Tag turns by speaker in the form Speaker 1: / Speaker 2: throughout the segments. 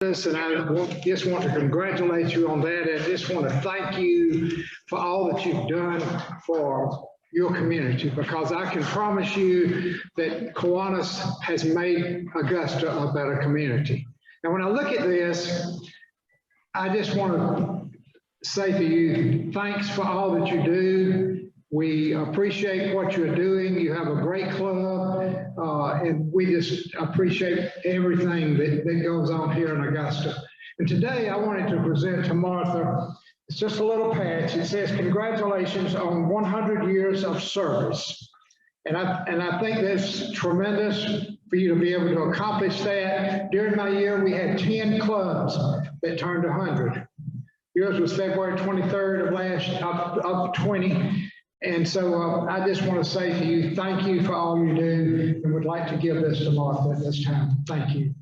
Speaker 1: And I just want to congratulate you on that, and just want to thank you for all that you've done for your community, because I can promise you that Kiwanis has made Augusta a better community. And when I look at this, I just want to say to you, thanks for all that you do. We appreciate what you're doing. You have a great club, and we just appreciate everything that goes on here in Augusta. And today I wanted to present to Martha, it's just a little patch. It says, congratulations on 100 years of service. And I think that's tremendous for you to be able to accomplish that. During my year, we had 10 clubs that turned 100. Yours was February 23rd of 20. And so I just want to say to you, thank you for all you do, and would like to give this to Martha at this time. Thank you.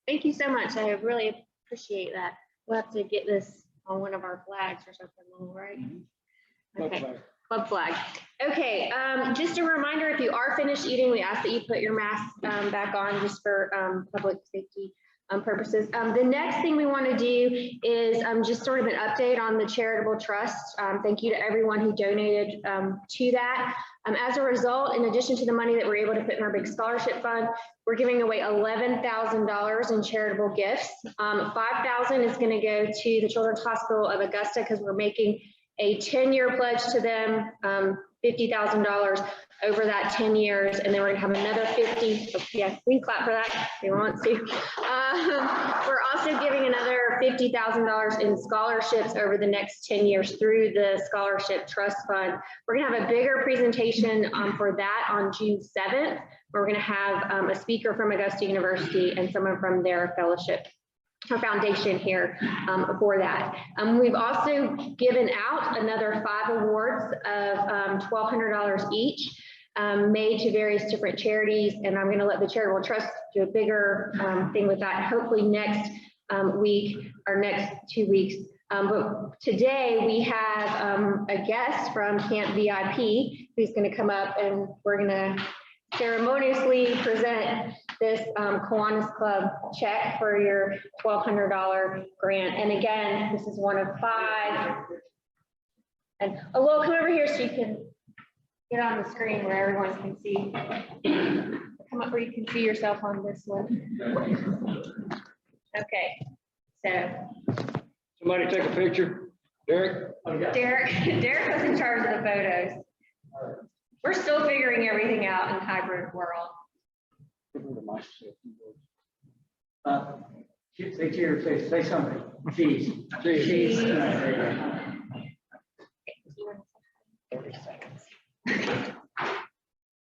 Speaker 2: Thank you so much. I really appreciate that. We'll have to get this on one of our flags or something, right? Okay, club flag. Okay, just a reminder, if you are finished eating, we ask that you put your mask back on just for public safety purposes. The next thing we want to do is just sort of an update on the Charitable Trust. Thank you to everyone who donated to that. As a result, in addition to the money that we're able to put in our big scholarship fund, we're giving away $11,000 in charitable gifts. $5,000 is going to go to the Children's Hospital of Augusta because we're making a 10-year pledge to them, $50,000 over that 10 years, and then we're gonna have another 50. Oh, yeah, we can clap for that if you want to. We're also giving another $50,000 in scholarships over the next 10 years through the Scholarship Trust Fund. We're gonna have a bigger presentation for that on June 7th. We're gonna have a speaker from Augusta University and someone from their fellowship or foundation here for that. We've also given out another 5 awards of $1,200 each, made to various different charities, and I'm going to let the Charitable Trust do a bigger thing with that, hopefully next week or next 2 weeks. But today we have a guest from Camp VIP who's going to come up, and we're going to ceremoniously present this Kiwanis Club check for your $1,200 grant. And again, this is one of 5. And Will, come over here so you can get on the screen where everyone can see. Come up where you can see yourself on this one. Okay, so.
Speaker 1: Somebody take a picture. Derek?
Speaker 2: Derek was in charge of the photos. We're still figuring everything out in hybrid world.
Speaker 3: Say cheers, say something. Cheese. Cheese.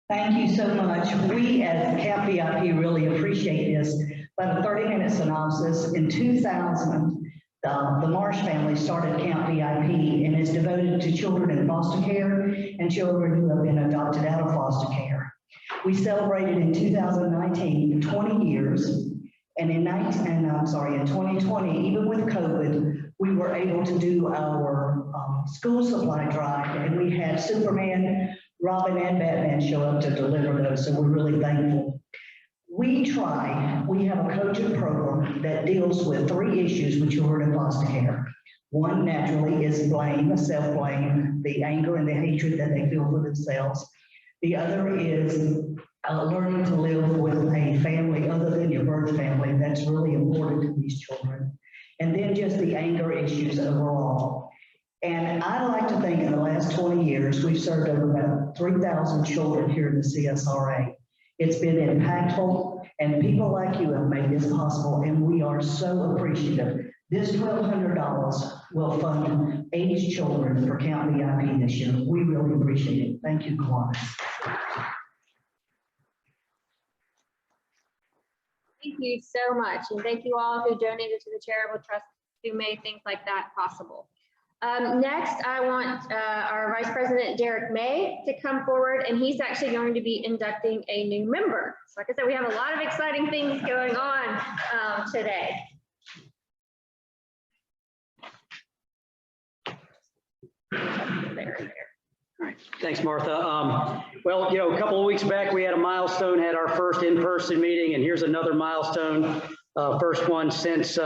Speaker 3: Thank you so much. We as Camp VIP really appreciate this. About a 30-minute synopsis. In 2000, the Marsh family started Camp VIP and is devoted to children in foster care and children who have been adopted out of foster care. We celebrated in 2019 20 years, and in 2020, even with COVID, we were able to do our school supply drive, and we had Superman, Robin, and Batman show up to deliver those, so we're really thankful. We have a coaching program that deals with 3 issues with children in foster care. One, naturally, is blame, self-blame, the anger and the hatred that they feel for themselves. The other is learning to live with a family other than your birth family. That's really important to these children. And then just the anger issues overall. And I like to think in the last 20 years, we've served over about 3,000 children here in the CSRA. It's been impactful, and people like you have made this possible, and we are so appreciative. This $1,200 will fund 80 children for Camp VIP this year. We really appreciate it. Thank you, Kiwanis.
Speaker 2: Thank you so much, and thank you all who donated to the Charitable Trust who made things like that possible. Next, I want our Vice President, Derek May, to come forward, and he's actually going to be inducting a new member. So like I said, we have a lot of exciting things going on today. There.
Speaker 4: All right, thanks, Martha. Well, you know, a couple of weeks back, we had a milestone, had our first in-person meeting, and here's another milestone, first one since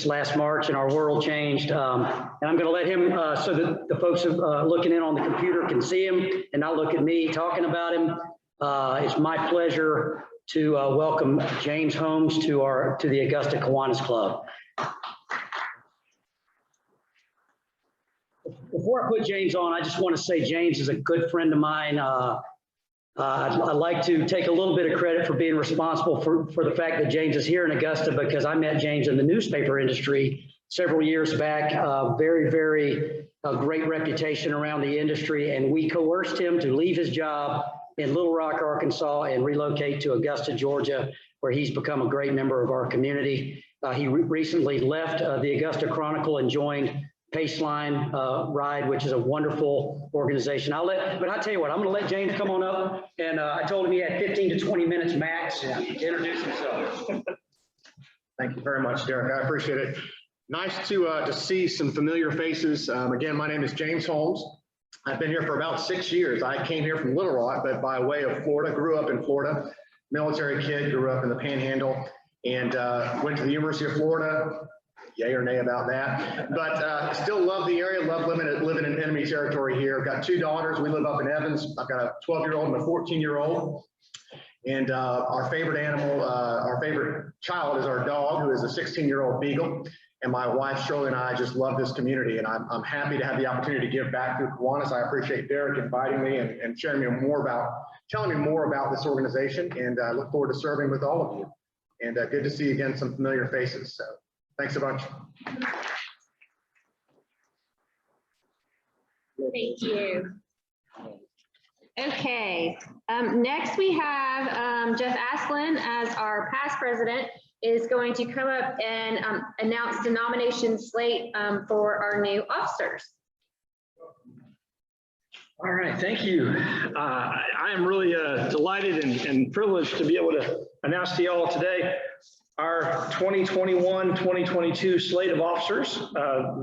Speaker 4: last March, and our world changed. And I'm going to let him, so that the folks looking in on the computer can see him and not look at me talking about him. It's my pleasure to welcome James Holmes to the Augusta Kiwanis Club. Before I put James on, I just want to say James is a good friend of mine. I'd like to take a little bit of credit for being responsible for the fact that James is here in Augusta, because I met James in the newspaper industry several years back. Very great reputation around the industry, and we coerced him to leave his job in Little Rock, Arkansas, and relocate to Augusta, Georgia, where he's become a great member of our community. He recently left the Augusta Chronicle and joined Paceline Ride, which is a wonderful organization. But I tell you what, I'm going to let James come on up, and I told him he had 15 to 20 minutes max to introduce himself.
Speaker 5: Thank you very much, Derek. I appreciate it. Nice to see some familiar faces. Again, my name is James Holmes. I've been here for about 6 years. I came here from Little Rock, but by way of Florida, grew up in Florida, military kid, grew up in the Panhandle, and went to the University of Florida. Yay or nay about that, but still love the area, love living in enemy territory here. I've got 2 daughters. We live up in Evans. I've got a 12-year-old and a 14-year-old. And our favorite animal, our favorite child is our dog, who is a 16-year-old beagle. And my wife, Shirley, and I just love this community. And I'm happy to have the opportunity to give back through Kiwanis. I appreciate Derek inviting me and telling me more about this organization. And I look forward to serving with all of you. And good to see again some familiar faces. So thanks a bunch.
Speaker 2: Thank you. Okay, next we have Jeff Asplin as our past president is going to come up and announce the nomination slate for our new officers.
Speaker 6: All right, thank you. I am really delighted and privileged to be able to announce to you all today our 2021-2022 slate of officers.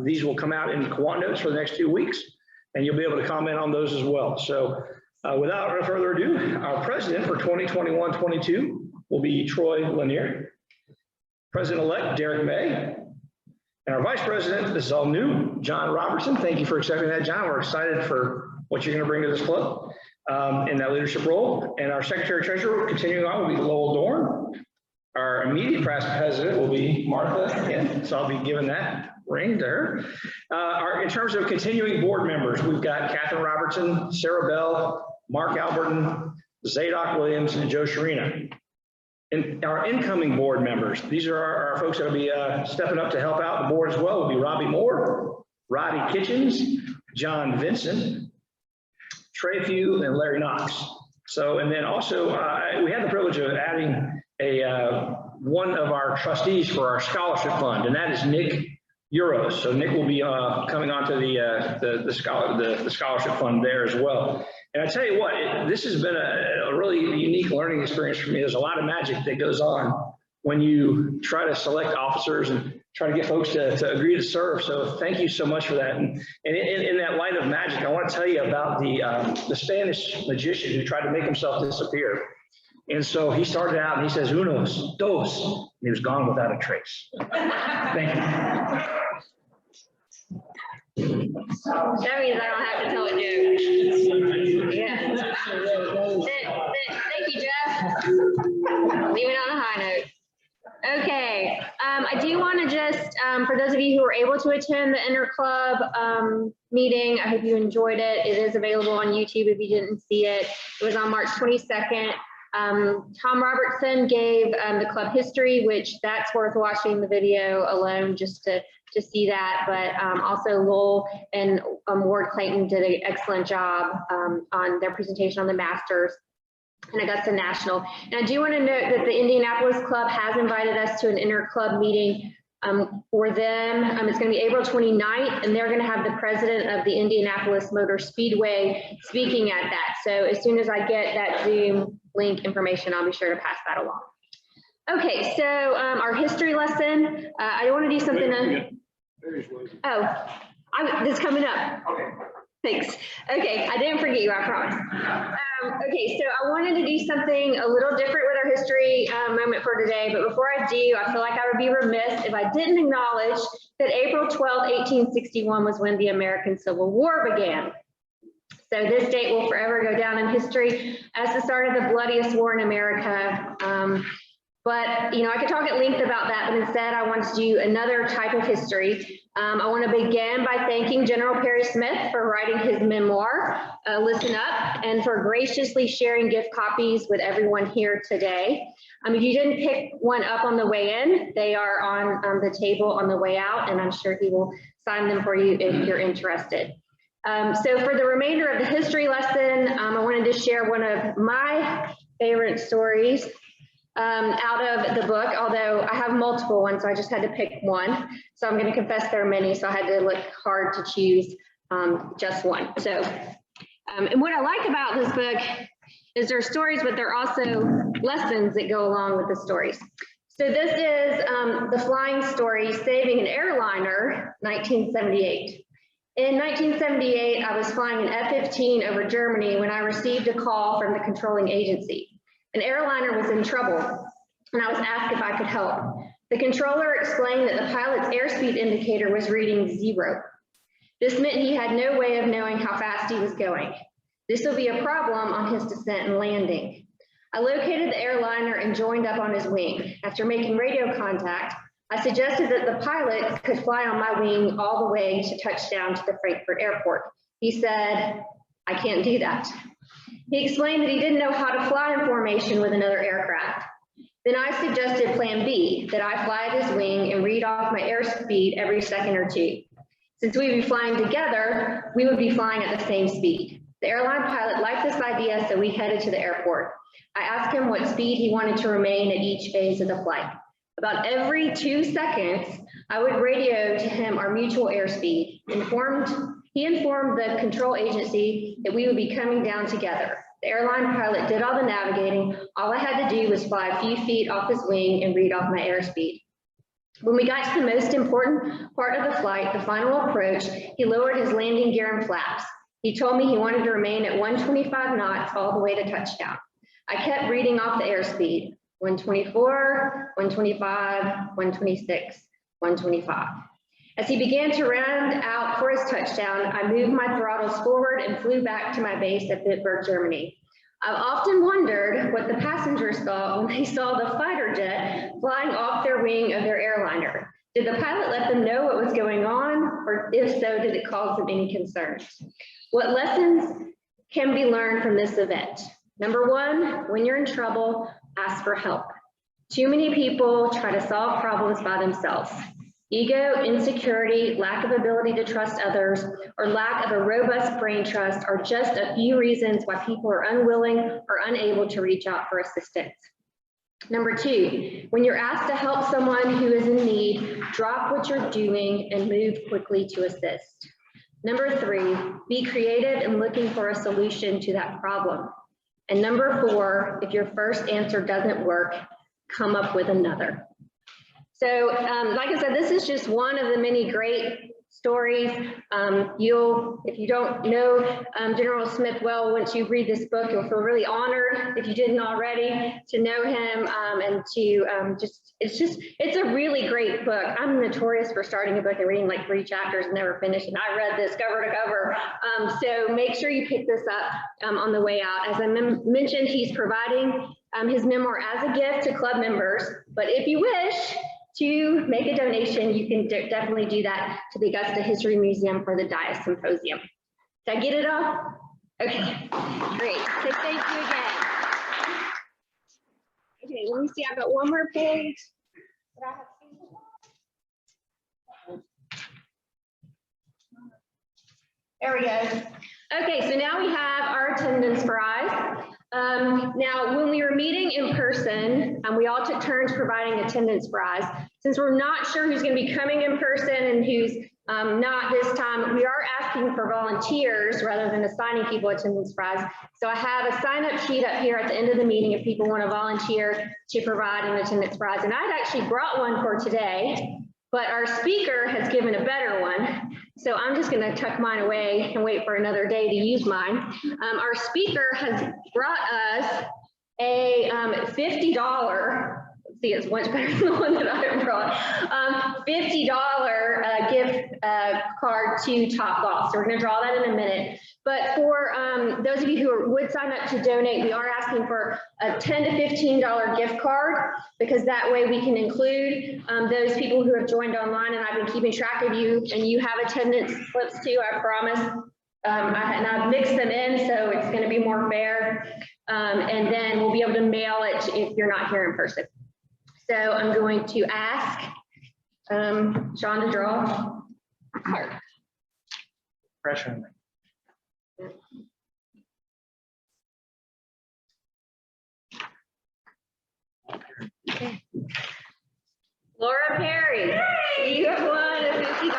Speaker 6: These will come out in Kiwanis notes for the next 2 weeks, and you'll be able to comment on those as well. So without further ado, our president for 2021-22 will be Troy Lanier, President-elect Derek May, and our vice president, this is all new, John Robertson. Thank you for accepting that, John. We're excited for what you're going to bring to this club in that leadership role. And our secretary-treasurer, continuing on, will be Lowell Dorn. Our immediate past president will be Martha again, so I'll be giving that ring to her. In terms of continuing board members, we've got Catherine Robertson, Sarah Bell, Mark Alberton, Zadok Williams, and Joe Sharina. And our incoming board members, these are our folks that will be stepping up to help out the board as well, will be Robbie Moore, Roddy Kitchens, John Vincent, Trey Few, and Larry Knox. So, and then also we had the privilege of adding one of our trustees for our scholarship fund, and that is Nick Euros. So Nick will be coming onto the scholarship fund there as well. And I tell you what, this has been a really unique learning experience for me. There's a lot of magic that goes on when you try to select officers and try to get folks to agree to serve. So thank you so much for that. And in that light of magic, I want to tell you about the Spanish magician who tried to make himself disappear. And so he started out and he says, unos, dos, and he was gone without a trace. Thank you.
Speaker 2: That means I don't have to tell a joke. Yeah. Thank you, Jeff. Leave it on a high note. Okay, I do want to just, for those of you who were able to attend the Interclub meeting, I hope you enjoyed it. It is available on YouTube if you didn't see it. It was on March 22nd. Tom Robertson gave the club history, which that's worth watching the video alone just to see that. But also Lowell and Ward Clayton did an excellent job on their presentation on the Masters and Augusta National. And I do want to note that the Indianapolis Club has invited us to an inter-club meeting for them. It's going to be April 29th, and they're going to have the president of the Indianapolis Motor Speedway speaking at that. So as soon as I get that Zoom link information, I'll be sure to pass that along. Okay, so our history lesson, I want to do something. It's coming up. Thanks. Okay, I didn't forget you, I promise. Okay, so I wanted to do something a little different with our history moment for today, but before I do, I feel like I would be remiss if I didn't acknowledge that April 12, 1861 was when the American Civil War began. So this date will forever go down in history as the start of the bloodiest war in America. But, you know, I could talk at length about that, but instead I want to do another type of history. I want to begin by thanking General Perry Smith for writing his memoir, Listen Up, and for graciously sharing gift copies with everyone here today. If you didn't pick one up on the way in, they are on the table on the way out, and I'm sure he will sign them for you if you're interested. So for the remainder of the history lesson, I wanted to share one of my favorite stories out of the book, although I have multiple ones, so I just had to pick one. So I'm going to confess there are many, so I had to look hard to choose just one. So, and what I like about this book is there are stories, but there are also lessons that go along with the stories. So this is the flying story, Saving an Airliner, 1978. In 1978, I was flying an F-15 over Germany when I received a call from the controlling agency. An airliner was in trouble, and I was asked if I could help. The controller explained that the pilot's airspeed indicator was reading 0. This meant he had no way of knowing how fast he was going. This would be a problem on his descent and landing. I located the airliner and joined up on his wing. After making radio contact, I suggested that the pilot could fly on my wing all the way to touchdown to the Frankfurt airport. He said, "I can't do that." He explained that he didn't know how to fly in formation with another aircraft. Then I suggested plan B, that I fly at his wing and read off my airspeed every second or two. Since we would be flying together, we would be flying at the same speed. The airline pilot liked this idea, so we headed to the airport. I asked him what speed he wanted to remain at each phase of the flight. About every 2 seconds, I would radio to him our mutual airspeed. He informed the control agency that we would be coming down together. The airline pilot did all the navigating. All I had to do was fly a few feet off his wing and read off my airspeed. When we got to the most important part of the flight, the final approach, he lowered his landing gear and flaps. He told me he wanted to remain at 125 knots all the way to touchdown. I kept reading off the airspeed, 124, 125, 126, 125. As he began to round out for his touchdown, I moved my throttles forward and flew back to my base at Bitburg, Germany. I've often wondered what the passengers thought when they saw the fighter jet flying off their wing of their airliner. Did the pilot let them know what was going on, or if so, did it cause them any concerns? What lessons can be learned from this event? Number one, when you're in trouble, ask for help. Too many people try to solve problems by themselves. Ego, insecurity, lack of ability to trust others, or lack of a robust brain trust are just a few reasons why people are unwilling or unable to reach out for assistance. Number two, when you're asked to help someone who is in need, drop what you're doing and move quickly to assist. Number three, be creative in looking for a solution to that problem. And number four, if your first answer doesn't work, come up with another. So like I said, this is just one of the many great stories. If you don't know General Smith well, once you read this book, you'll feel really honored, if you didn't already, to know him and to it's a really great book. I'm notorious for starting a book and reading like 3 chapters and never finish, and I read this cover to cover. So make sure you pick this up on the way out. As I mentioned, he's providing his memoir as a gift to club members, but if you wish to make a donation, you can definitely do that to the Augusta History Museum for the Dias Symposium. Did I get it all? Okay, great. So thank you again. Okay, let me see. I've got one more page. There we go. Okay, so now we have our attendance prize. Now, when we were meeting in person, we all took turns providing attendance prize. Since we're not sure who's going to be coming in person and who's not this time, we are asking for volunteers rather than assigning people attendance prize. So I have a sign-up sheet up here at the end of the meeting if people want to volunteer to provide an attendance prize. And I'd actually brought one for today. but our speaker has given a better one. So I'm just going to tuck mine away and wait for another day to use mine. Our speaker has brought us a $50, see, it's much better than the one that I brought, $50 gift card to Topgolf. So we're going to draw that in a minute. But for those of you who would sign up to donate, we are asking for a $10 to $15 gift card, because that way we can include those people who have joined online, and I've been keeping track of you, and you have attendance slips too, I promise. And I've mixed them in, so it's going to be more fair. And then we'll be able to mail it if you're not here in person. So I'm going to ask Shawn to draw a card.
Speaker 5: Pressure on me.
Speaker 2: Okay. Laura Perry, you have won a $50.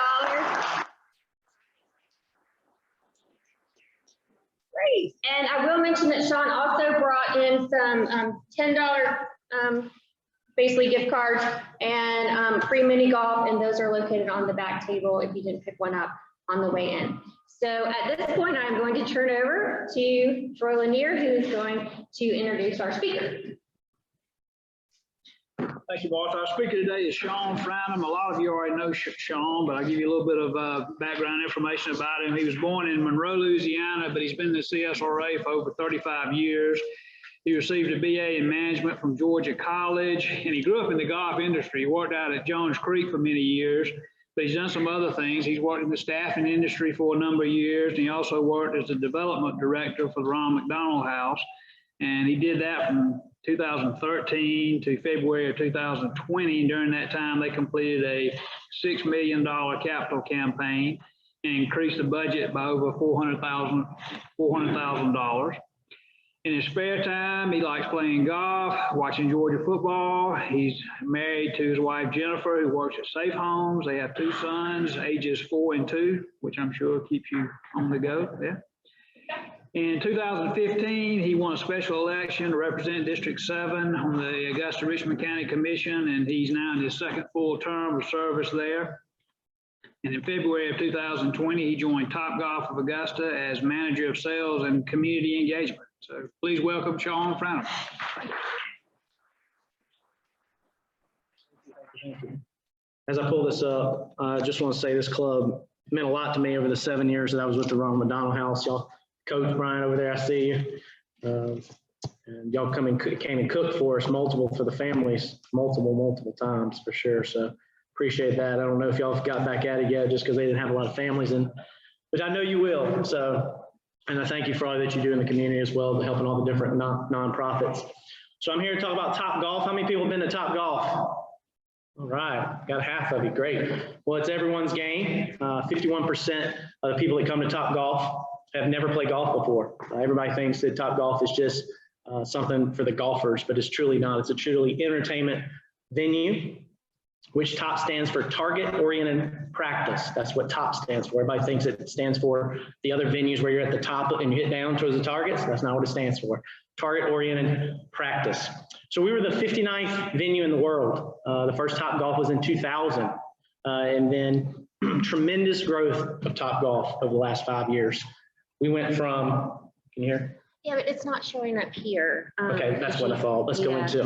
Speaker 2: Great. And I will mention that Shawn also brought in some $10 basically gift cards and free mini golf, and those are located on the back table if you didn't pick one up on the way in. So at this point, I'm going to turn over to Troy Lanier, who is going to introduce our speaker.
Speaker 7: Thank you, boss. Our speaker today is Shawn Frantum. A lot of you already know Shawn, but I'll give you a little bit of background information about him. He was born in Monroe, Louisiana, but he's been in the CSRA for over 35 years. He received a BA in management from Georgia College, and he grew up in the golf industry. He worked out at Jones Creek for many years, but he's done some other things. He's worked in the staffing industry for a number of years, and he also worked as the development director for the Ron McDonald House. And he did that from 2013 to February of 2020. During that time, they completed a $6 million capital campaign and increased the budget by over $400,000. In his spare time, he likes playing golf, watching Georgia football. He's married to his wife, Jennifer, who works at Safe Homes. They have 2 sons, ages 4 and 2, which I'm sure keeps you on the go. Yeah. In 2015, he won a special election to represent District 7 on the Augusta-Richmond County Commission, and he's now in his second full term of service there. And in February of 2020, he joined Topgolf of Augusta as Manager of Sales and Community Engagement. So please welcome Shawn Frantum.
Speaker 8: As I pull this up, I just want to say this club meant a lot to me over the 7 years that I was with the Ron McDonald House. Y'all, Coach Brian over there, I see you. And y'all came and cooked for us for the families, multiple times for sure. So appreciate that. I don't know if y'all have got back at it yet just because they didn't have a lot of families in, but I know you will. So, and I thank you for all that you do in the community as well, helping all the different nonprofits. So I'm here to talk about Topgolf. How many people have been to Topgolf? All right, got half of you, great. Well, it's everyone's game. 51% of the people that come to Topgolf have never played golf before. Everybody thinks that Topgolf is just something for the golfers, but it's truly not. It's a truly entertainment venue, which TOP stands for Target-Oriented Practice. That's what TOP stands for. Everybody thinks it stands for the other venues where you're at the top and you hit down towards the targets. That's not what it stands for. Target-Oriented Practice. So we were the 59th venue in the world. The first Topgolf was in 2000. And then tremendous growth of Topgolf over the last 5 years. We went from, can you hear?
Speaker 2: Yeah, but it's not showing up here.
Speaker 8: Okay, that's what I thought. Let's go into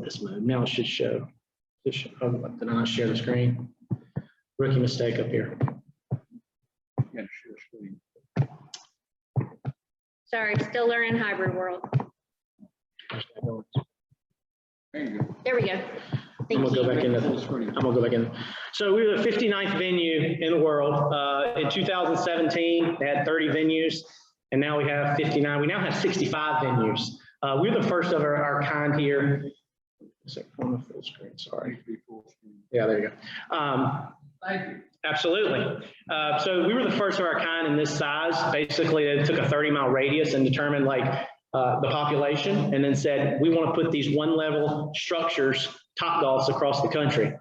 Speaker 8: this mode. Now it should show. Did I not share the screen? Rookie mistake up here.
Speaker 2: Sorry, still learning hybrid world. There we go.
Speaker 8: I'm gonna go back in. So we were the 59th venue in the world. In 2017, they had 30 venues, and now we have 59. We now have 65 venues. We're the first of our kind here. On the full screen, sorry. Yeah, there you go. Thank you. Absolutely. So we were the first of our kind in this size. Basically, they took a 30-mile radius and determined the population, and then said, we want to put these one-level structures, Topgolfs, across the country.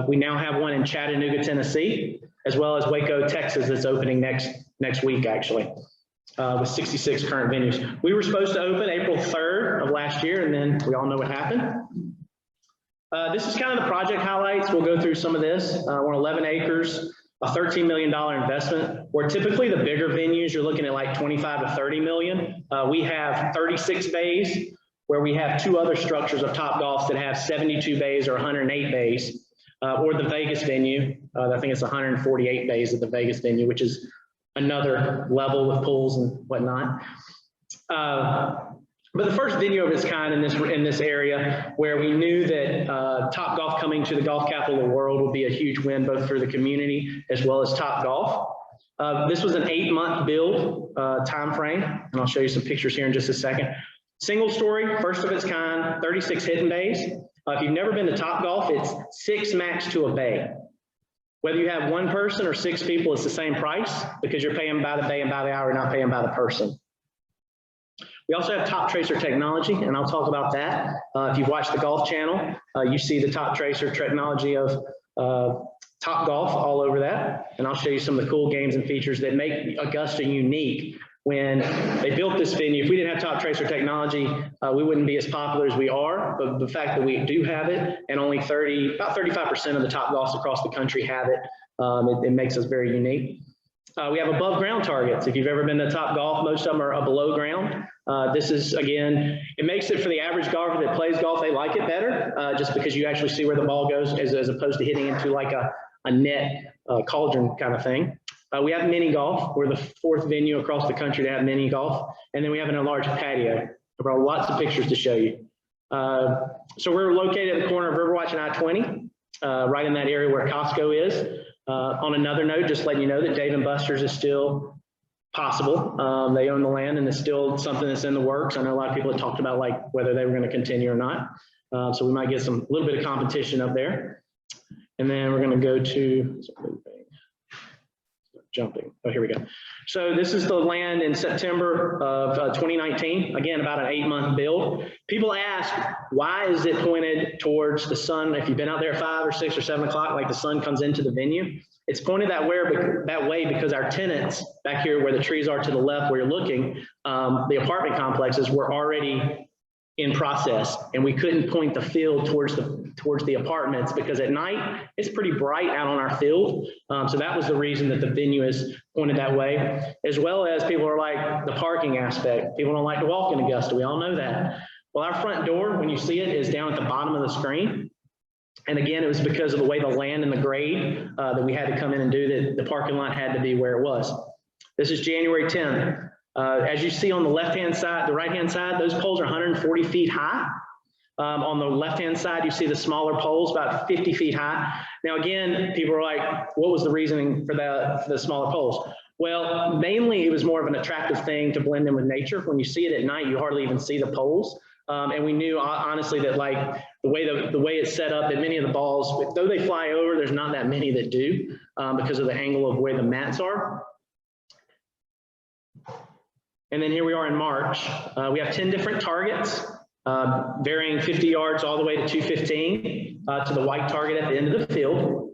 Speaker 8: We now have one in Chattanooga, Tennessee, as well as Waco, Texas, that's opening next week, actually, with 66 current venues. We were supposed to open April 3rd of last year, and then we all know what happened. This is kind of the project highlights. We'll go through some of this. We're on 11 acres, a $13 million investment, where typically the bigger venues, you're looking at like 25 to 30 million. We have 36 bays, where we have 2 other structures of Topgolfs that have 72 bays or 108 bays, or the Vegas venue. I think it's 148 bays at the Vegas venue, which is another level with pools and whatnot. But the first venue of its kind in this area, where we knew that Topgolf coming to the golf capital of the world would be a huge win, both for the community as well as Topgolf. This was an 8-month build time frame, and I'll show you some pictures here in just a second. Single story, first of its kind, 36 hidden bays. If you've never been to Topgolf, it's 6 max to a bay. Whether you have 1 person or 6 people, it's the same price, because you're paying by the bay and by the hour, not paying by the person. We also have Top Tracer technology, and I'll talk about that. If you've watched the Golf Channel, you see the Top Tracer technology of Topgolf all over that. And I'll show you some of the cool games and features that make Augusta unique. When they built this venue, if we didn't have Top Tracer technology, we wouldn't be as popular as we are. But the fact that we do have it, and only about 35% of the Topgolfs across the country have it, it makes us very unique. We have above ground targets. If you've ever been to Topgolf, most of them are below ground. This is, again, it makes it for the average golfer that plays golf, they like it better, just because you actually see where the ball goes, as opposed to hitting into like a net cauldron kind of thing. We have mini golf. We're the 4th venue across the country to have mini golf. And then we have an enlarged patio. I've brought lots of pictures to show you. So we're located at the corner of Riverwatch and I-20, right in that area where Costco is. On another note, just letting you know that Dave & Buster's is still possible. They own the land, and it's still something that's in the works. I know a lot of people have talked about like whether they were going to continue or not. So we might get a little bit of competition up there. And then we're going to go to jumping. Oh, here we go. So this is the land in September of 2019. Again, about an 8-month build. People ask, why is it pointed towards the sun? If you've been out there at 5 or 6 or 7 o'clock, like the sun comes into the venue, it's pointed that way because our tenants back here where the trees are to the left where you're looking, the apartment complexes were already in process, and we couldn't point the field towards the apartments because at night it's pretty bright out on our field. So that was the reason that the venue is pointed that way, as well as people are like the parking aspect. People don't like to walk in Augusta. We all know that. Well, our front door, when you see it, is down at the bottom of the screen. And again, it was because of the way the land and the grade that we had to come in and do that. The parking lot had to be where it was. This is January 10th. As you see on the left-hand side, the right-hand side, those poles are 140 feet high. On the left-hand side, you see the smaller poles, about 50 feet high. Now, again, people are like, what was the reasoning for the smaller poles? Well, mainly it was more of an attractive thing to blend in with nature. When you see it at night, you hardly even see the poles. And we knew, honestly, that like the way it's set up, that many of the balls, though they fly over, there's not that many that do because of the angle of where the mats are. And then here we are in March. We have 10 different targets, varying 50 yards all the way to 215 to the white target at the end of the field.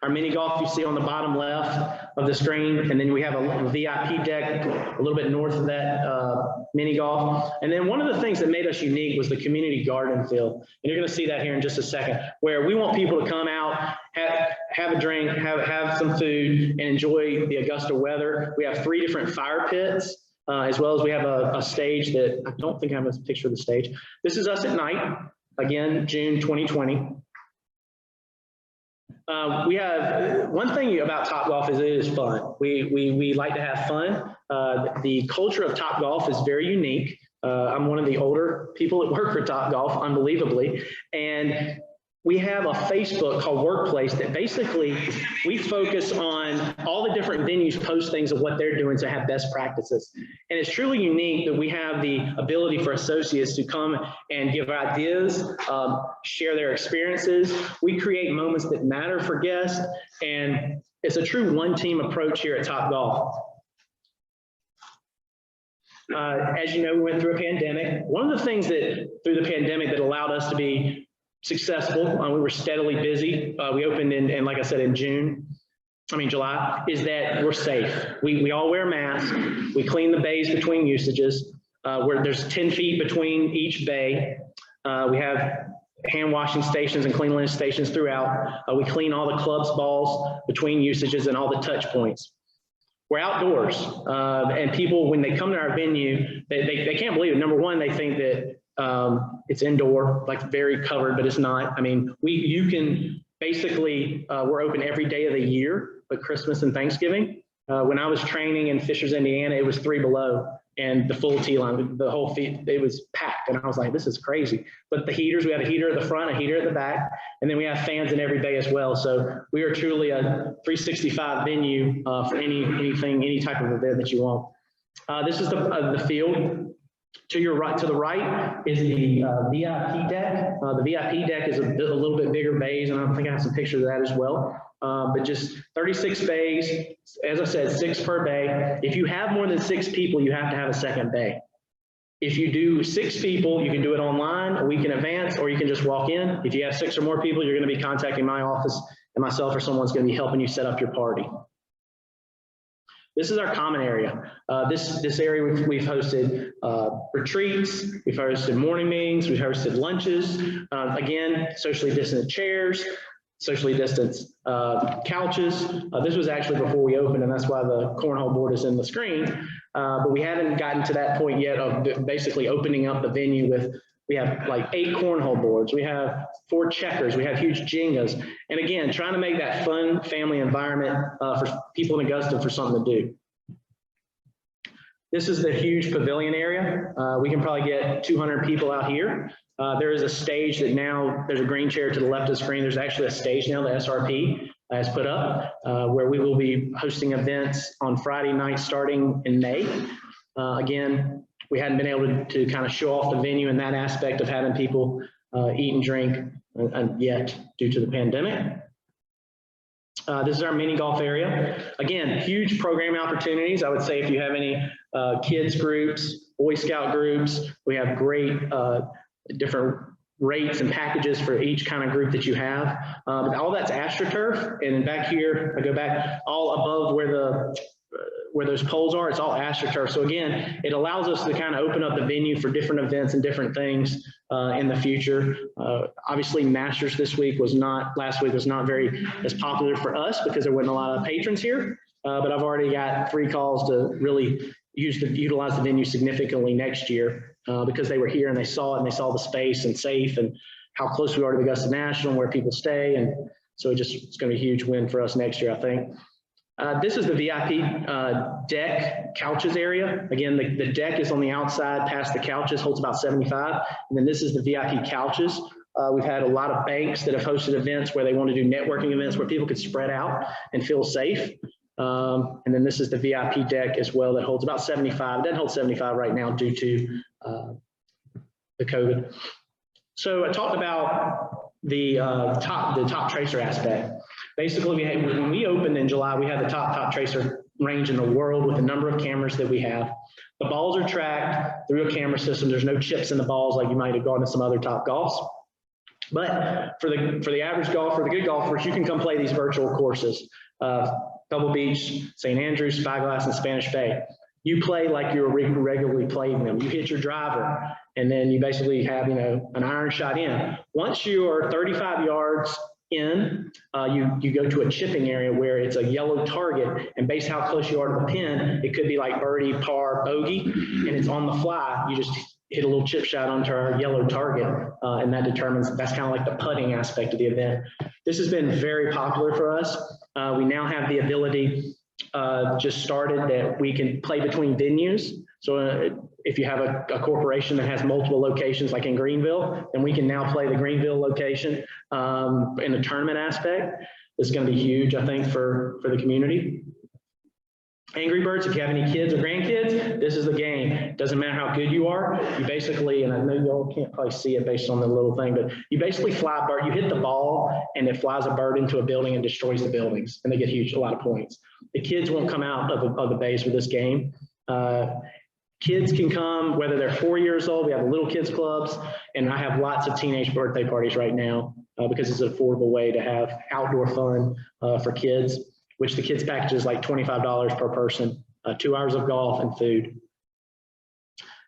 Speaker 8: Our mini golf you see on the bottom left of the screen, and then we have a VIP deck a little bit north of that mini golf. And then one of the things that made us unique was the community garden field. And you're going to see that here in just a second, where we want people to come out, have a drink, have some food, and enjoy the Augusta weather. We have 3 different fire pits, as well as we have a stage that I don't think I have a picture of the stage. This is us at night, again, June 2020. We have one thing about Topgolf is it is fun. We like to have fun. The culture of Topgolf is very unique. I'm one of the older people that work for Topgolf, unbelievably, and we have a Facebook called Workplace that basically we focus on all the different venues post things of what they're doing to have best practices. And it's truly unique that we have the ability for associates to come and give ideas, share their experiences. We create moments that matter for guests, and it's a true one-team approach here at Topgolf. As you know, we went through a pandemic. One of the things that through the pandemic that allowed us to be successful, we were steadily busy. We opened in, like I said, in July, is that we're safe. We all wear masks. We clean the bays between usages, where there's 10 feet between each bay. We have hand washing stations and cleanliness stations throughout. We clean all the clubs, balls between usages and all the touch points. We're outdoors, and people, when they come to our venue, they can't believe it. Number one, they think that it's indoor, like very covered, but it's not. I mean, you can basically, we're open every day of the year, but Christmas and Thanksgiving. When I was training in Fishers, Indiana, it was 3 below, and the full tee line, the whole feet, it was packed. And I was like, this is crazy. But the heaters, we have a heater at the front, a heater at the back, and then we have fans in every bay as well. So we are truly a 365 venue for anything, any type of event that you want. This is the field. To your right, to the right is the VIP deck. The VIP deck is a little bit bigger bays, and I think I have some pictures of that as well. But just 36 bays, as I said, 6 per bay. If you have more than 6 people, you have to have a second bay. If you do 6 people, you can do it online, a week in advance, or you can just walk in. If you have 6 or more people, you're going to be contacting my office, and myself or someone's going to be helping you set up your party. This is our common area. This area we've hosted retreats, we've hosted morning meetings, we've hosted lunches. Again, socially distant chairs, socially distanced couches. This was actually before we opened, and that's why the cornhole board is in the screen. But we haven't gotten to that point yet of basically opening up the venue with, we have like 8 cornhole boards, we have 4 checkers, we have huge Jengas. And again, trying to make that fun family environment for people in Augusta for something to do. This is the huge pavilion area. We can probably get 200 people out here. There is a stage that now, there's a green chair to the left of the screen. There's actually a stage now, the SRP has put up, where we will be hosting events on Friday night starting in May. Again, we hadn't been able to kind of show off the venue in that aspect of having people eat and drink yet due to the pandemic. This is our mini golf area. Again, huge program opportunities. I would say if you have any kids groups, Boy Scout groups, we have great different rates and packages for each kind of group that you have. But all that's AstroTurf, and back here, I go back all above where those poles are, it's all AstroTurf. So again, it allows us to kind of open up the venue for different events and different things in the future. Obviously, Masters last week was not very as popular for us because there wasn't a lot of patrons here. But I've already got 3 calls to really utilize the venue significantly next year because they were here and they saw it and they saw the space and safe and how close we are to the Augusta National, where people stay. And so it's going to be a huge win for us next year, I think. This is the VIP deck couches area. Again, the deck is on the outside past the couches, holds about 75. And then this is the VIP couches. We've had a lot of banks that have hosted events where they want to do networking events where people could spread out and feel safe. And then this is the VIP deck as well that holds about 75. It doesn't hold 75 right now due to the COVID. So I talked about the top tracer aspect. Basically, when we opened in July, we had the top tracer range in the world with the number of cameras that we have. The balls are tracked through a camera system. There's no chips in the balls like you might have gone to some other top golfs. But for the average golfer, the good golfers, you can come play these virtual courses. Pebble Beach, St. Andrews, Spyglass, and Spanish Bay. You play like you're regularly playing them. You hit your driver, and then you basically have, an iron shot in. Once you are 35 yards in, you go to a chipping area where it's a yellow target, and based how close you are to the pin, it could be like birdie, par, bogey, and it's on the fly. You just hit a little chip shot onto our yellow target, and that's kind of like the putting aspect of the event. This has been very popular for us. We now have the ability just started that we can play between venues. So if you have a corporation that has multiple locations like in Greenville, then we can now play the Greenville location in the tournament aspect. This is going to be huge, I think, for the community. Angry Birds, if you have any kids or grandkids, this is the game. It doesn't matter how good you are. You basically, and I know y'all can't probably see it based on the little thing, but you basically fly a bird. You hit the ball and it flies a bird into a building and destroys the buildings, and they get a lot of points. The kids won't come out of the base with this game. Kids can come, whether they're 4 years old. We have little kids clubs, and I have lots of teenage birthday parties right now because it's an affordable way to have outdoor fun for kids, which the kids package is like $25 per person, 2 hours of golf and food.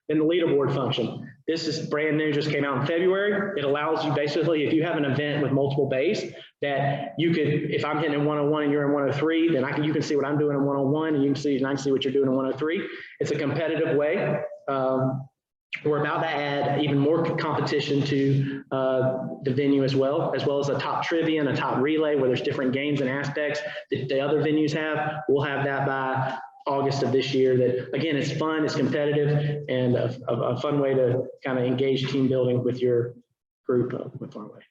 Speaker 8: Then the leaderboard function. This is brand new, just came out in February. It allows you basically, if you have an event with multiple bays, that you could, if I'm hitting in 101 and you're in 103, then you can see what I'm doing in 101 and you can see, and I can see what you're doing in 103. It's a competitive way. We're about to add even more competition to the venue as well as a top trivia and a top relay where there's different games and aspects that the other venues have. We'll have that by August of this year. That again, it's fun, it's competitive, and a fun way to kind of engage team building with your group with Farmway.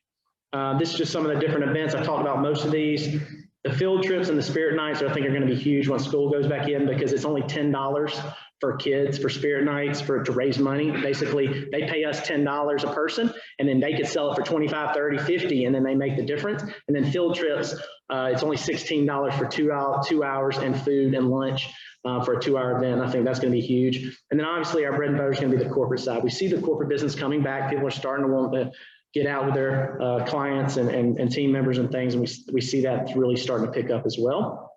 Speaker 8: This is just some of the different events. I've talked about most of these. The field trips and the spirit nights, I think, are going to be huge once school goes back in, because it's only $10 for kids for spirit nights to raise money. Basically, they pay us $10 a person, and then they could sell it for 25, 30, 50, and then they make the difference. And then field trips, it's only $16 for 2 hours and food and lunch for a 2-hour event. I think that's going to be huge. And then obviously our bread and butter is going to be the corporate side. We see the corporate business coming back. People are starting to want to get out with their clients and team members and things. And we see that really starting to pick up as well.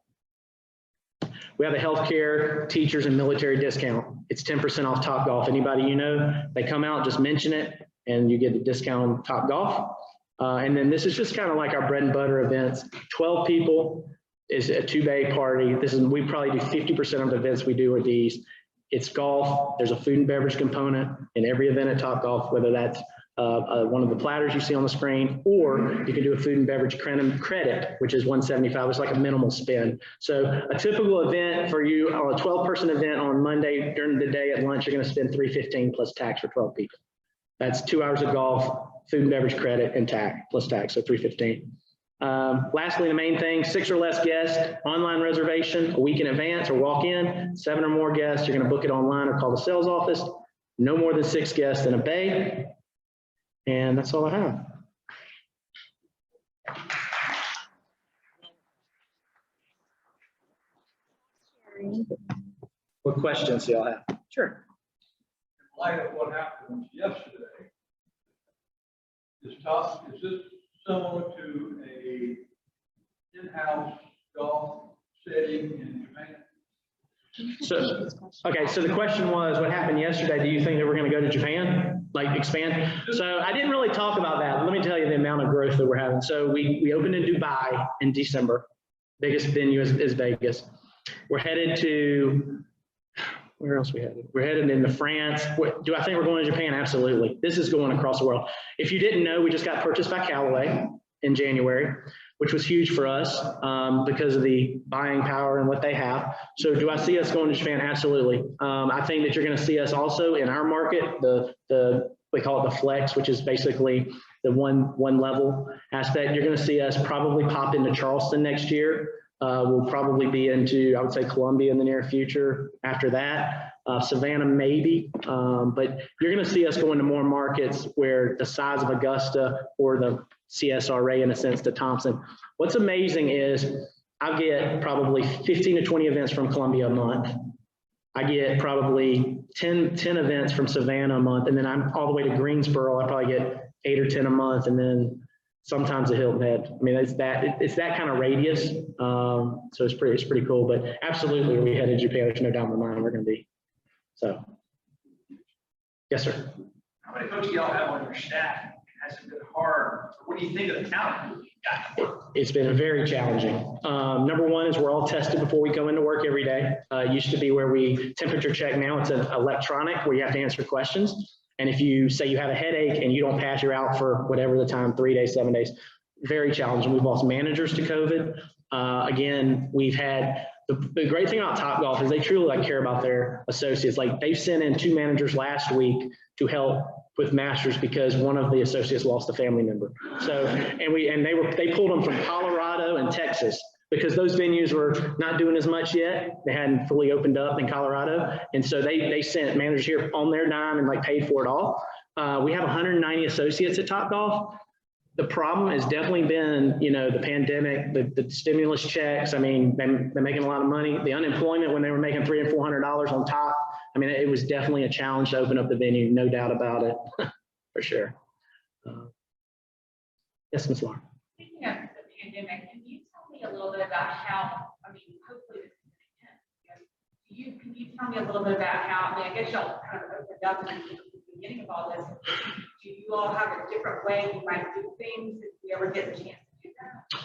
Speaker 8: We have a healthcare, teachers, and military discount. It's 10% off Topgolf. Anybody you know, they come out, just mention it, and you get a discount on Topgolf. And then this is just kind of like our bread and butter events. 12 people is a 2-bay party. We probably do 50% of the events we do are these. It's golf. There's a food and beverage component in every event at Topgolf, whether that's one of the platters you see on the screen, or you can do a food and beverage credit, which is $175. It's like a minimal spend. So a typical event for you, a 12-person event on Monday during the day at lunch, you're going to spend $315 plus tax for 12 people. That's 2 hours of golf, food and beverage credit, and tax plus tax, so $315. Lastly, the main thing, 6 or less guests, online reservation a week in advance or walk in. 7 or more guests, you're going to book it online or call the sales office. No more than 6 guests in a bay. And that's all I have. What questions do y'all have? Sure.
Speaker 9: In light of what happened yesterday, is this similar to a in-house golf setting in Japan?
Speaker 8: So, okay, so the question was, what happened yesterday? Do you think that we're going to go to Japan, like expand? So I didn't really talk about that. Let me tell you the amount of growth that we're having. So we opened in Dubai in December. Biggest venue is Vegas. We're headed to, where else we headed? We're headed into France. Do I think we're going to Japan? Absolutely. This is going across the world. If you didn't know, we just got purchased by Callaway in January, which was huge for us because of the buying power and what they have. So do I see us going to Japan? Absolutely. I think that you're going to see us also in our market, we call it the flex, which is basically the one level aspect. You're going to see us probably pop into Charleston next year. We'll probably be into, I would say, Columbia in the near future after that. Savannah maybe, but you're going to see us go into more markets where the size of Augusta or the CSRA, in a sense, to Thompson. What's amazing is I get probably 15 to 20 events from Columbia a month. I get probably 10 events from Savannah a month, and then I'm all the way to Greensboro. I probably get 8 or 10 a month, and then sometimes a Hilton Head. I mean, it's that kind of radius. So it's pretty cool. But absolutely, we headed to Japan. There's no doubt in my mind we're going to be. So, yes, sir.
Speaker 7: How many folks do y'all have on your staff? Has it been hard? What do you think of the talent you got?
Speaker 8: It's been very challenging. Number one is we're all tested before we go into work every day. It used to be where we temperature check. Now it's an electronic where you have to answer questions. And if you say you have a headache and you don't pass, you're out for whatever the time, 3 days, 7 days. Very challenging. We've lost managers to COVID. Again, we've had the great thing about Topgolf is they truly care about their associates. Like they've sent in 2 managers last week to help with masters because one of the associates lost a family member. So, they pulled them from Colorado and Texas because those venues were not doing as much yet. They hadn't fully opened up in Colorado. And so they sent managers here on their dime and paid for it all. We have 190 associates at Topgolf. The problem has definitely been, the pandemic, the stimulus checks. I mean, they're making a lot of money. The unemployment when they were making $300 and $400 on top. I mean, it was definitely a challenge to open up the venue, no doubt about it, for sure. Yes, Ms. Laura.
Speaker 10: Speaking of the pandemic, can you tell me a little bit about how, hopefully this is going to end. Do can you tell me a little bit about how, I mean, I guess y'all kind of opened up in the beginning of all this. Do you all have a different way you might do things if you ever get the chance to do that?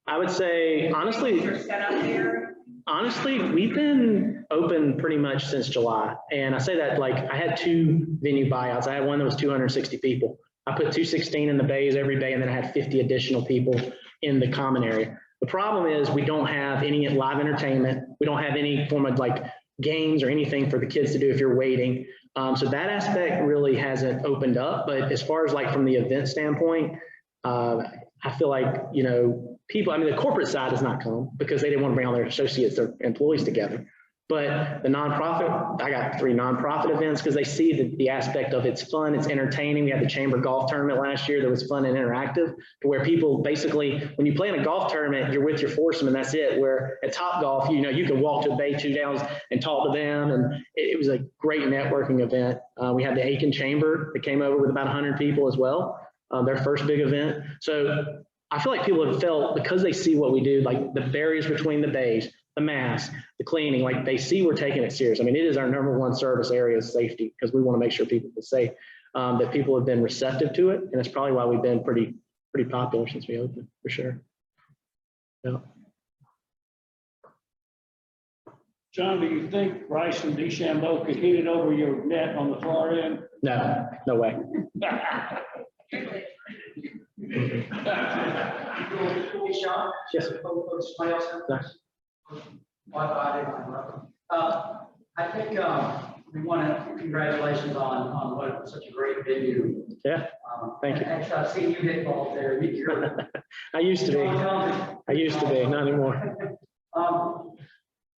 Speaker 8: I would say, honestly,
Speaker 10: Your setup there?
Speaker 8: honestly, we've been open pretty much since July. And I say that like I had 2 venue buyouts. I had one that was 260 people. I put 216 in the bays every day, and then I had 50 additional people in the common area. The problem is we don't have any live entertainment. We don't have any form of like games or anything for the kids to do if you're waiting. So that aspect really hasn't opened up. But as far as like from the event standpoint, I feel like, you know, people, I mean, the corporate side has not come because they didn't want to bring all their associates, their employees together. But the nonprofit, I got 3 nonprofit events because they see the aspect of it's fun, it's entertaining. We had the Chamber Golf Tournament last year that was fun and interactive, to where people basically, when you play in a golf tournament, you're with your foursome and that's it. Where at Topgolf, you know, you can walk to a bay 2 downs and talk to them. And it was a great networking event. We had the Aiken Chamber that came over with about 100 people as well, their first big event. So I feel like people have felt, because they see what we do, like the barriers between the bays, the masks, the cleaning, like they see we're taking it serious. I mean, it is our #1 service area is safety, because we want to make sure people feel safe, that people have been receptive to it. And it's probably why we've been pretty popular since we opened, for sure. Yeah.
Speaker 11: John, do you think Rice and DeChambeau could hit it over your net on the far end?
Speaker 8: No, no way.
Speaker 4: Hey, Shawn?
Speaker 8: Yes.
Speaker 4: Somebody else have this? I think we want to congratulations on what such a great venue.
Speaker 8: Yeah, thank you.
Speaker 4: Actually, I've seen you hit balls there.
Speaker 8: I used to be. I used to be, not anymore.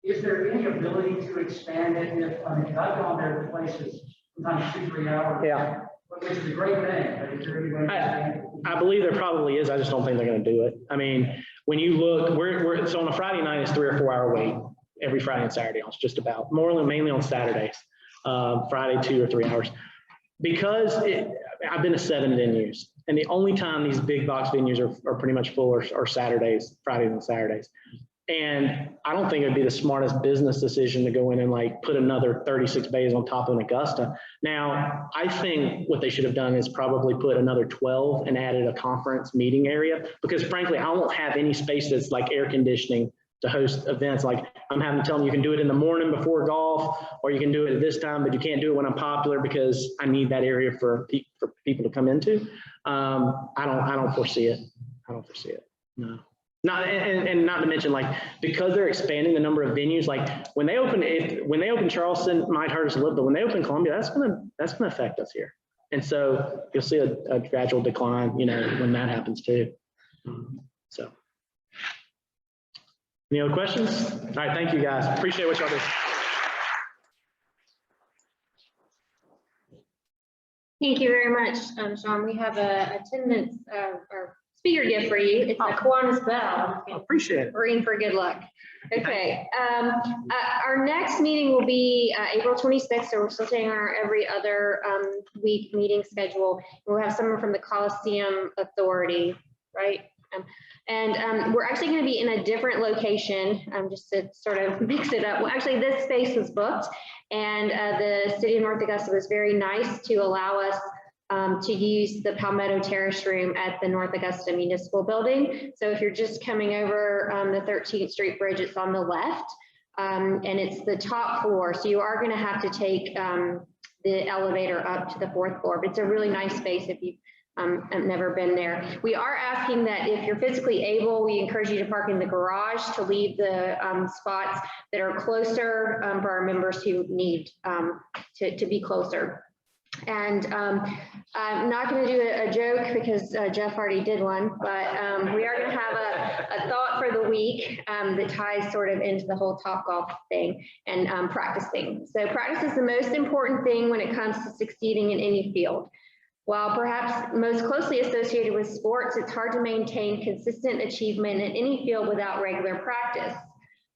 Speaker 4: Is there any ability to expand it? If, I mean, I've gone there to places sometimes 2-3 hours.
Speaker 8: Yeah.
Speaker 4: Which is a great thing, but is there any way to expand it?
Speaker 8: I believe there probably is. I just don't think they're going to do it. I mean, when you look, so on a Friday night, it's 3 or 4 hour wait every Friday and Saturday. It's just about, mainly on Saturdays, Friday 2 or 3 hours. Because I've been to 7 venues, and the only time these big box venues are pretty much full are Saturdays, Fridays and Saturdays. And I don't think it would be the smartest business decision to go in and like put another 36 bays on top of an Augusta. Now, I think what they should have done is probably put another 12 and added a conference meeting area, because frankly, I won't have any space that's like air conditioning to host events. Like I'm having to tell them you can do it in the morning before golf, or you can do it at this time, but you can't do it when I'm popular because I need that area for people to come into. I don't foresee it. I don't foresee it. No. Not, and not to mention, like, because they're expanding the number of venues, like when they open Charleston, might hurt us a little, but when they open Columbia, that's gonna affect us here. And so you'll see a gradual decline, you know, when that happens too. So, any other questions? All right, thank you guys. Appreciate what y'all do.
Speaker 2: Thank you very much, Shawn. We have a attendance or speaker gift for you. It's a Kiwanis bell.
Speaker 8: Appreciate it.
Speaker 2: Ring for good luck. Okay. Our next meeting will be April 26th. So we're still staying on our every other week meeting schedule. We'll have someone from the Coliseum Authority, right? We're actually going to be in a different location, just to sort of mix it up. Well, actually, this space was booked, and the city of North Augusta was very nice to allow us to use the Palmetto Terrace room at the North Augusta Municipal Building. So if you're just coming over the 13th Street Bridge, it's on the left, and it's the top floor. So you are going to have to take the elevator up to the 4th floor. But it's a really nice space if you've never been there. We are asking that if you're physically able, we encourage you to park in the garage to leave the spots that are closer for our members who need to be closer. And I'm not going to do a joke because Jeff already did one, but we are going to have a thought for the week that ties sort of into the whole Topgolf thing and practicing. So practice is the most important thing when it comes to succeeding in any field. While perhaps most closely associated with sports, it's hard to maintain consistent achievement in any field without regular practice.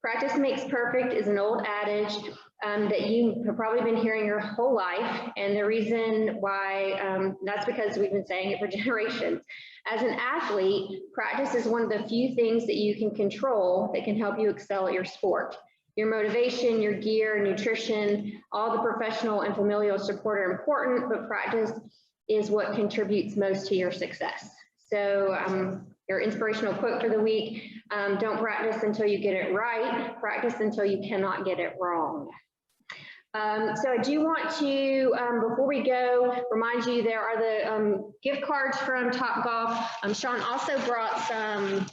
Speaker 2: Practice makes perfect is an old adage that you have probably been hearing your whole life. And the reason why, that's because we've been saying it for generations. As an athlete, practice is one of the few things that you can control that can help you excel at your sport. Your motivation, your gear, nutrition, all the professional and familial support are important, but practice is what contributes most to your success. So your inspirational quote for the week, don't practice until you get it right, practice until you cannot get it wrong. So I do want to, before we go, remind you there are the gift cards from Topgolf. Shawn also brought some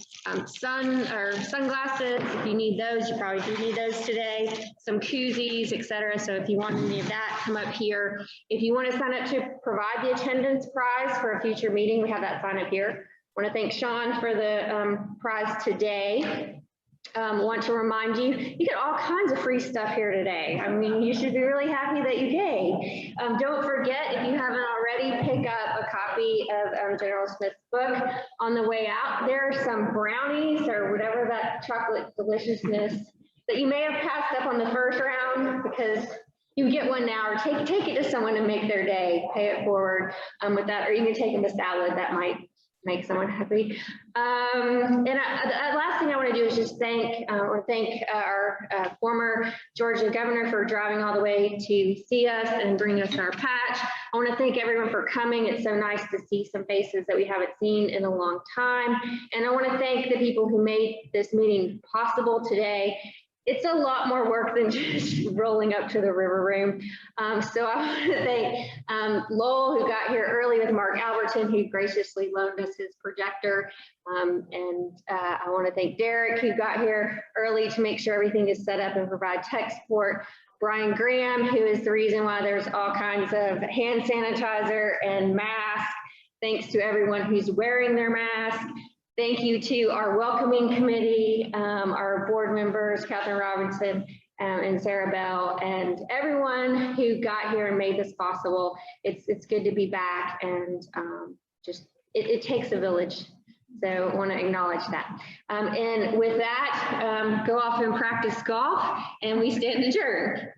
Speaker 2: sunglasses. If you need those, you probably do need those today. Some koozies, etc. So if you want any of that, come up here. If you want to sign up to provide the attendance prize for a future meeting, we have that sign up here. I want to thank Shawn for the prize today. Want to remind you, you get all kinds of free stuff here today. I mean, you should be really happy that you came. Don't forget, if you haven't already, pick up a copy of General Smith's book on the way out. There are some brownies or whatever that chocolate deliciousness that you may have passed up on the first round, because you get one now, or take it to someone and make their day, pay it forward with that, or you can take them a salad that might make someone happy. And the last thing I want to do is just thank our former Georgia governor for driving all the way to see us and bring us our patch. I want to thank everyone for coming. It's so nice to see some faces that we haven't seen in a long time. And I want to thank the people who made this meeting possible today. It's a lot more work than just rolling up to the river room. So I want to thank Lowell, who got here early with Mark Alberton, who graciously loaned us his projector. And I want to thank Derek, who got here early to make sure everything is set up and provide tech support. Brian Graham, who is the reason why there's all kinds of hand sanitizer and masks. Thanks to everyone who's wearing their mask. Thank you to our welcoming committee, our board members, Catherine Robinson and Sarah Bell, and everyone who got here and made this possible. It's good to be back, and it takes a village. So I want to acknowledge that. And with that, go off and practice golf, and we stand adjourned.